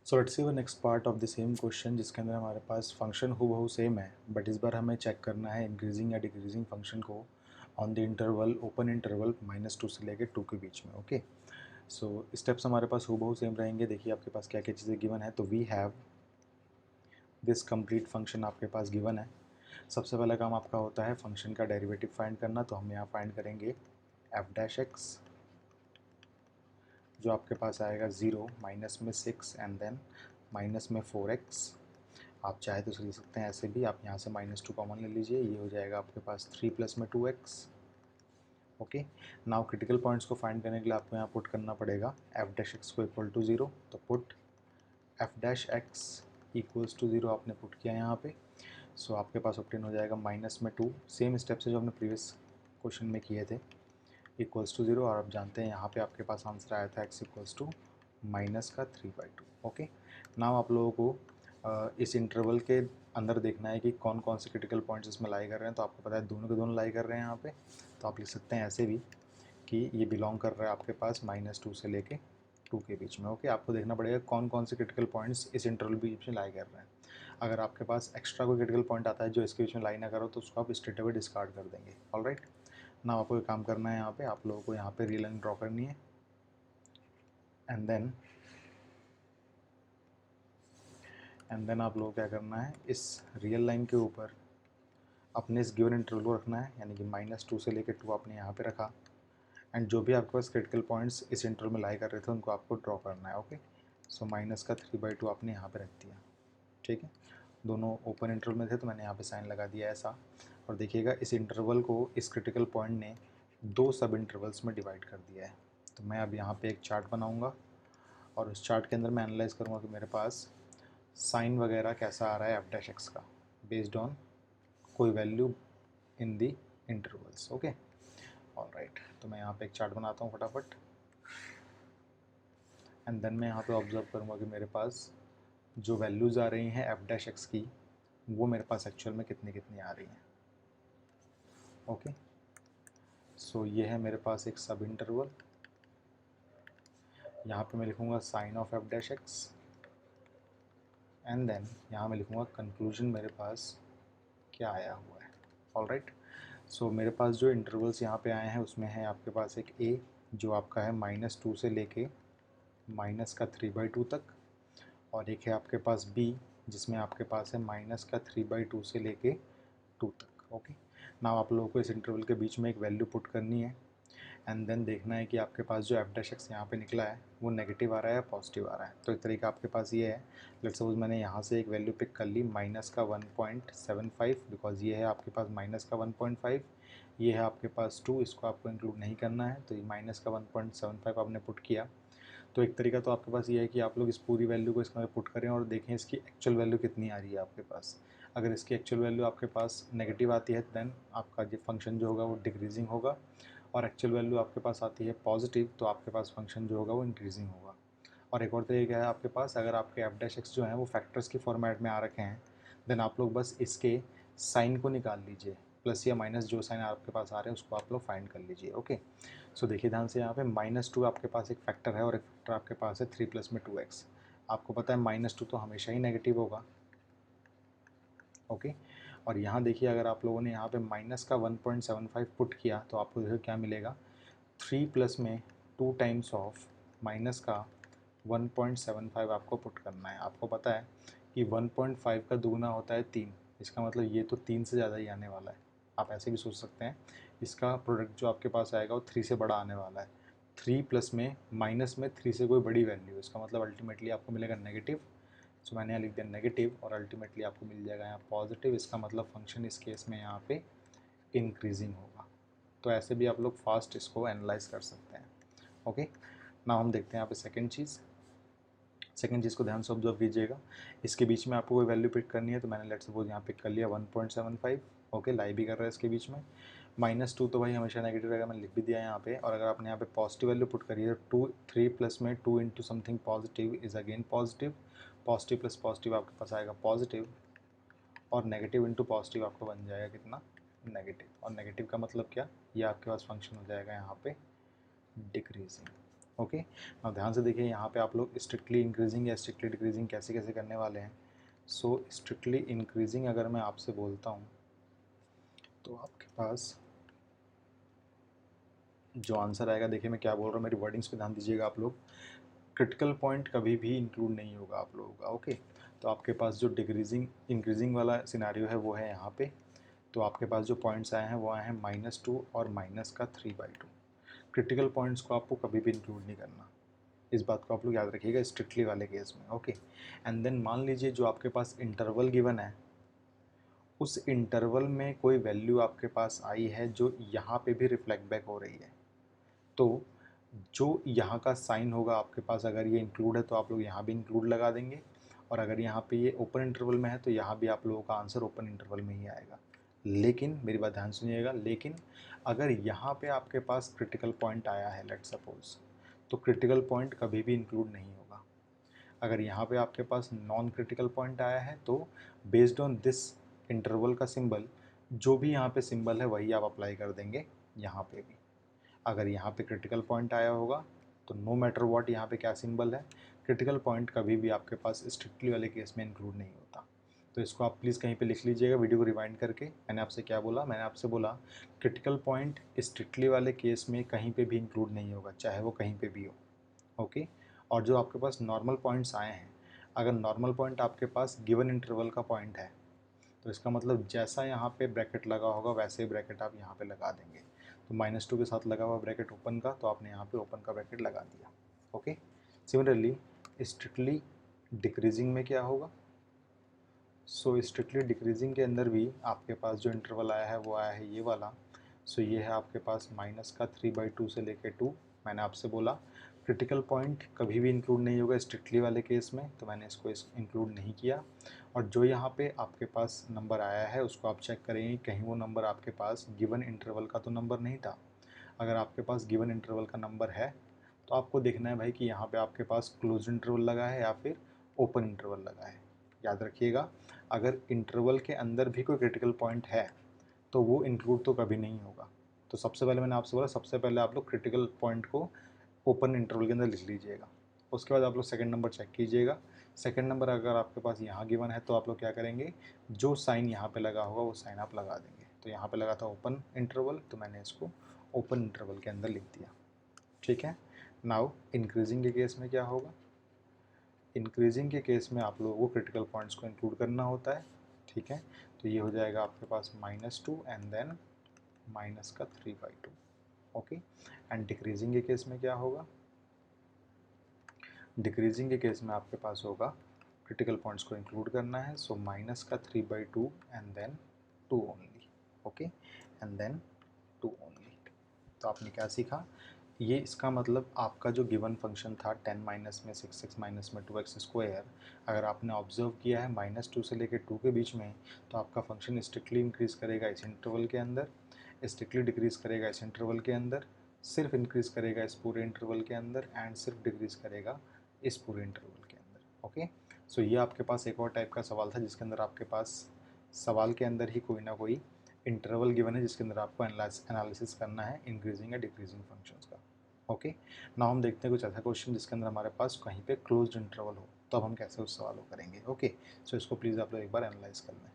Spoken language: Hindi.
So let's see the next part of the same question जिसके अंदर हमारे पास फंक्शन हूबहू सेम है, बट इस बार हमें चेक करना है इंक्रीजिंग या डिक्रीजिंग फंक्शन को on the interval open interval -2 से लेकर 2 के बीच में। ओके, सो स्टेप्स हमारे पास हूबहू सेम रहेंगे। देखिए आपके पास क्या क्या चीज़ें गिवन है। तो we have this complete function आपके पास गिवन है। सबसे पहला काम आपका होता है फंक्शन का डेरिवेटिव फाइंड करना। तो हम यहाँ फाइंड करेंगे f' जो आपके पास आएगा 0 माइनस में 6 एंड देन माइनस में 4x। आप चाहे तो लिख सकते हैं ऐसे भी, आप यहाँ से -2 कॉमन ले लीजिए, ये हो जाएगा आपके पास 3 प्लस में 2x। Okay, now critical points को फाइंड करने के लिए आपको यहाँ पुट करना पड़ेगा f' को इक्वल टू 0। तो पुट f' इक्वल्स टू 0 आपने पुट किया यहाँ पे। सो आपके पास ऑब्टेन हो जाएगा माइनस में 2, सेम स्टेप से जो हमने प्रीवियस क्वेश्चन में किए थे, इक्वल्स टू 0। और आप जानते हैं यहाँ पे आपके पास आंसर आया था x equals to -3/2। Okay, now आप लोगों को इस इंटरवल के अंदर देखना है कि कौन कौन से क्रिटिकल पॉइंट्स इसमें लाई कर रहे हैं। तो आपको पता है दोनों के दोनों लाई कर रहे हैं यहाँ पे। तो आप लिख सकते हैं ऐसे भी कि ये बिलोंग कर रहा है आपके पास -2 से लेके 2 के बीच में। ओके, आपको देखना पड़ेगा कौन कौन से क्रिटिकल पॉइंट्स इस इंटरवल के बीच में लाई कर रहे हैं। अगर आपके पास एक्स्ट्रा कोई क्रिटिकल पॉइंट आता है जो इसके बीच में लाई ना करो तो उसको आप स्ट्रेट अवे डिस्कार्ड कर देंगे। ऑलराइट, ना आपको एक काम करना है, यहाँ पे आप लोगों को यहाँ पे रियल लाइन ड्रॉ करनी है एंड देन आप लोगों को क्या करना है, इस रियल लाइन के ऊपर अपने इस गिवन इंटरवल को रखना है, यानी कि -2 से लेकर 2 आपने यहाँ पे रखा। एंड जो भी आपके पास क्रिटिकल पॉइंट्स इस इंटरवल में लाई कर रहे थे उनको आपको ड्रॉ करना है। ओके, सो माइनस का 3/2 आपने यहाँ पे रख दिया। ठीक है, दोनों ओपन इंटरवल में थे तो मैंने यहाँ पे साइन लगा दिया ऐसा। और देखिएगा इस इंटरवल को इस क्रिटिकल पॉइंट ने 2 सब इंटरवल्स में डिवाइड कर दिया है। तो मैं अब यहाँ पे एक चार्ट बनाऊँगा और उस चार्ट के अंदर मैं एनालाइज करूँगा कि मेरे पास साइन वगैरह कैसा आ रहा है f' का बेस्ड ऑन कोई value in the intervals. Okay, alright, तो मैं यहाँ पे एक चार्ट बनाता हूँ फटाफट एंड देन मैं यहाँ पे ऑब्जर्व करूँगा कि मेरे पास जो वैल्यूज़ आ रही हैं f' की वो मेरे पास एक्चुअल में कितनी कितनी आ रही हैं। ओके, सो ये है मेरे पास एक सब इंटरवल। यहाँ पे मैं लिखूँगा sign of f' and then यहाँ मैं लिखूँगा कंक्लूजन मेरे पास क्या आया हुआ है। ऑलराइट, सो मेरे पास जो इंटरवल्स यहाँ पे आए हैं उसमें है आपके पास एक a जो आपका है -2 से लेके -3/2 तक, और एक है आपके पास b जिसमें आपके पास है -3/2 से लेके 2 तक। ओके, नाउ आप लोगों को इस इंटरवल के बीच में एक वैल्यू पुट करनी है एंड देन देखना है कि आपके पास जो f' यहाँ पे निकला है वो नेगेटिव आ रहा है या पॉजिटिव आ रहा है। तो एक तरीका आपके पास ये है, लेट्स सपोज मैंने यहाँ से एक वैल्यू पिक कर ली -1.75, बिकॉज ये है आपके पास -1.5, ये है आपके पास 2, इसको आपको इंक्लूड नहीं करना है। तो ये -1.75 आपने पुट किया। तो एक तरीका तो आपके पास ये है कि आप लोग इस पूरी वैल्यू को इसमें पुट करें और देखें इसकी एक्चुअल वैल्यू कितनी आ रही है आपके पास। अगर इसकी एक्चुअल वैल्यू आपके पास नेगेटिव आती है देन आपका जो फंक्शन जो होगा वो डिक्रीजिंग होगा, और एक्चुअल वैल्यू आपके पास आती है पॉजिटिव तो आपके पास फंक्शन जो होगा वो इंक्रीजिंग होगा। और एक और तरीका है आपके पास, अगर आपके f' जो हैं वो फैक्टर्स की फॉर्मेट में आ रखे हैं देन आप लोग बस इसके साइन को निकाल लीजिए, प्लस या माइनस जो साइन आपके पास आ रहे हैं उसको आप लोग फाइंड कर लीजिए। ओके, सो देखिए ध्यान से, यहाँ पे -2 आपके पास एक फैक्टर है और एक फैक्टर आपके पास है 3 प्लस में 2x। आपको पता है -2 तो हमेशा ही नेगेटिव होगा। ओके, और यहाँ देखिए अगर आप लोगों ने यहाँ पे माइनस का 1.75 पुट किया तो आपको देखो क्या मिलेगा, 3 प्लस में 2 टाइम्स ऑफ माइनस का 1.75 आपको पुट करना है। आपको पता है कि 1.5 का दुगना होता है 3, इसका मतलब ये तो 3 से ज़्यादा ही आने वाला है। आप ऐसे भी सोच सकते हैं इसका प्रोडक्ट जो आपके पास आएगा वो 3 से बड़ा आने वाला है। 3 प्लस में माइनस में 3 से कोई बड़ी वैल्यू, इसका मतलब अल्टीमेटली आपको मिलेगा नेगेटिव। सो मैंने यहाँ लिख दिया नेगेटिव और अल्टीमेटली आपको मिल जाएगा यहाँ पॉजिटिव। इसका मतलब फंक्शन इस केस में यहाँ पे इंक्रीजिंग होगा। तो ऐसे भी आप लोग फास्ट इसको एनालाइज कर सकते हैं। ओके, ना हम देखते हैं यहाँ पे सेकंड चीज़ को ध्यान से ऑब्जर्व कीजिएगा। इसके बीच में आपको कोई वैल्यू पिक करनी है तो मैंने लेट्स सपोज यहाँ पिक कर लिया 1.75। ओके, लाई भी कर रहा है इसके बीच में। -2 तो भाई हमेशा नेगेटिव रहेगा, मैंने लिख भी दिया यहाँ पे। और अगर आपने यहाँ पे पॉजिटिव वैल्यू पुट करी है तो 3 प्लस में 2 into something positive is again positive. Positive plus positive आपके पास आएगा पॉजिटिव, और नेगेटिव इंटू पॉजिटिव आपको बन जाएगा कितना, नेगेटिव। और नेगेटिव का मतलब क्या, ये आपके पास फंक्शन हो जाएगा यहाँ पे डिक्रीजिंग। ओके। अब ध्यान से देखिए, यहाँ पे आप लोग स्ट्रिक्टली इंक्रीजिंग या स्ट्रिक्टली डिक्रीजिंग कैसे कैसे करने वाले हैं। सो स्ट्रिक्टली इंक्रीजिंग अगर मैं आपसे बोलता हूँ तो आपके पास जो आंसर आएगा, देखिए मैं क्या बोल रहा हूँ, मेरी वर्डिंग्स पे ध्यान दीजिएगा आप लोग। क्रिटिकल पॉइंट कभी भी इंक्लूड नहीं होगा आप लोगों का, ओके। तो आपके पास जो डिक्रीजिंग इंक्रीजिंग वाला सिनारियो है वो है यहाँ पे। तो आपके पास जो पॉइंट्स आए हैं वो आए हैं -2 और -3/2। क्रिटिकल पॉइंट्स को आपको कभी भी इंक्लूड नहीं करना, इस बात को आप लोग याद रखिएगा स्ट्रिक्टली वाले केस में, ओके। एंड देन मान लीजिए जो आपके पास इंटरवल गिवन है, उस इंटरवल में कोई वैल्यू आपके पास आई है जो यहाँ पे भी रिफ्लेक्ट बैक हो रही है। तो जो यहाँ का साइन होगा आपके पास, अगर ये इंक्लूड है तो आप लोग यहाँ भी इंक्लूड लगा देंगे, और अगर यहाँ पे ये ओपन इंटरवल में है तो यहाँ भी आप लोगों का आंसर ओपन इंटरवल में ही आएगा। लेकिन मेरी बात ध्यान सुनिएगा, लेकिन अगर यहाँ पे आपके पास क्रिटिकल पॉइंट आया है, लेट्स सपोज, तो क्रिटिकल पॉइंट कभी भी इंक्लूड नहीं होगा। अगर यहाँ पे आपके पास नॉन क्रिटिकल पॉइंट आया है तो बेस्ड ऑन दिस इंटरवल का सिंबल, जो भी यहाँ पे सिंबल है वही आप अप्लाई कर देंगे यहाँ पे भी। अगर यहाँ पे क्रिटिकल पॉइंट आया होगा तो नो मैटर व्हाट यहाँ पे क्या सिंबल है, क्रिटिकल पॉइंट कभी भी आपके पास स्ट्रिक्टली वाले केस में इंक्लूड नहीं होता। तो इसको आप प्लीज़ कहीं पे लिख लीजिएगा वीडियो को रिवाइंड करके। मैंने आपसे क्या बोला, मैंने आपसे बोला क्रिटिकल पॉइंट स्ट्रिक्टली वाले केस में कहीं पे भी इंक्लूड नहीं होगा, चाहे वो कहीं पे भी हो, ओके। और जो आपके पास नॉर्मल पॉइंट्स आए हैं, अगर नॉर्मल पॉइंट आपके पास गिवन इंटरवल का पॉइंट है तो इसका मतलब जैसा यहाँ पे ब्रैकेट लगा होगा वैसे ही ब्रैकेट आप यहाँ पे लगा देंगे। तो -2 के साथ लगा हुआ ब्रैकेट ओपन का, तो आपने यहाँ पे ओपन का ब्रैकेट लगा दिया, ओके। सिमिलरली स्ट्रिक्टली डिक्रीजिंग में क्या होगा, सो स्ट्रिक्टली डिक्रीजिंग के अंदर भी आपके पास जो इंटरवल आया है वो आया है ये वाला। सो ये है आपके पास -3/2 से लेके 2। मैंने आपसे बोला क्रिटिकल पॉइंट कभी भी इंक्लूड नहीं होगा स्ट्रिक्टली वाले केस में, तो मैंने इसको इंक्लूड नहीं किया। और जो यहाँ पे आपके पास नंबर आया है उसको आप चेक करेंगे कहीं वो नंबर आपके पास गिवन इंटरवल का तो नंबर नहीं था। अगर आपके पास गिवन इंटरवल का नंबर है तो आपको देखना है भाई कि यहाँ पे आपके पास क्लोज इंटरवल लगा है या फिर ओपन इंटरवल लगा है। याद रखिएगा, अगर इंटरवल के अंदर भी कोई क्रिटिकल पॉइंट है तो वो इंक्लूड तो कभी नहीं होगा। तो सबसे पहले मैंने आपसे बोला, सबसे पहले आप लोग क्रिटिकल पॉइंट को ओपन इंटरवल के अंदर लिख लीजिएगा। उसके बाद आप लोग सेकंड नंबर चेक कीजिएगा। सेकंड नंबर अगर आपके पास यहाँ गिवन है तो आप लोग क्या करेंगे, जो साइन यहाँ पे लगा होगा वो साइन आप लगा देंगे। तो यहाँ पे लगा था ओपन इंटरवल, तो मैंने इसको ओपन इंटरवल के अंदर लिख दिया, ठीक है। नाउ इंक्रीजिंग के केस में क्या होगा, इंक्रीजिंग के केस में आप लोगों को क्रिटिकल पॉइंट्स को इंक्लूड करना होता है, ठीक है। तो ये हो जाएगा आपके पास -2 and then -3/2, okay. And decreasing के केस में क्या होगा, डिक्रीजिंग के केस में आपके पास होगा क्रिटिकल पॉइंट्स को इंक्लूड करना है, so -3/2 and then 2 only, okay, and then 2 only. तो आपने क्या सीखा, ये इसका मतलब आपका जो गिवन फंक्शन था 10 माइनस में 6, 6 माइनस में 2x², अगर आपने ऑब्जर्व किया है -2 से लेकर 2 के बीच में, तो आपका फंक्शन स्ट्रिक्टली इंक्रीज़ करेगा इस इंटरवल के अंदर, स्ट्रिक्टली डिक्रीज़ करेगा इस इंटरवल के अंदर, सिर्फ इंक्रीज़ करेगा इस पूरे इंटरवल के अंदर, एंड सिर्फ डिक्रीज़ करेगा इस पूरे इंटरवल के अंदर, ओके। सो ये आपके पास एक और टाइप का सवाल था जिसके अंदर आपके पास सवाल के अंदर ही कोई ना कोई इंटरवल गिवन है जिसके अंदर आपको एनालिसिस करना है इंक्रीजिंग या डिक्रीजिंग फंक्शंस का, ओके। नाउ हम देखते हैं कुछ ऐसा क्वेश्चन जिसके अंदर हमारे पास कहीं पे क्लोज्ड इंटरवल हो, तो अब हम कैसे उस सवाल को करेंगे, ओके। सो इसको प्लीज़ आप लोग एक बार एनालाइज कर लें।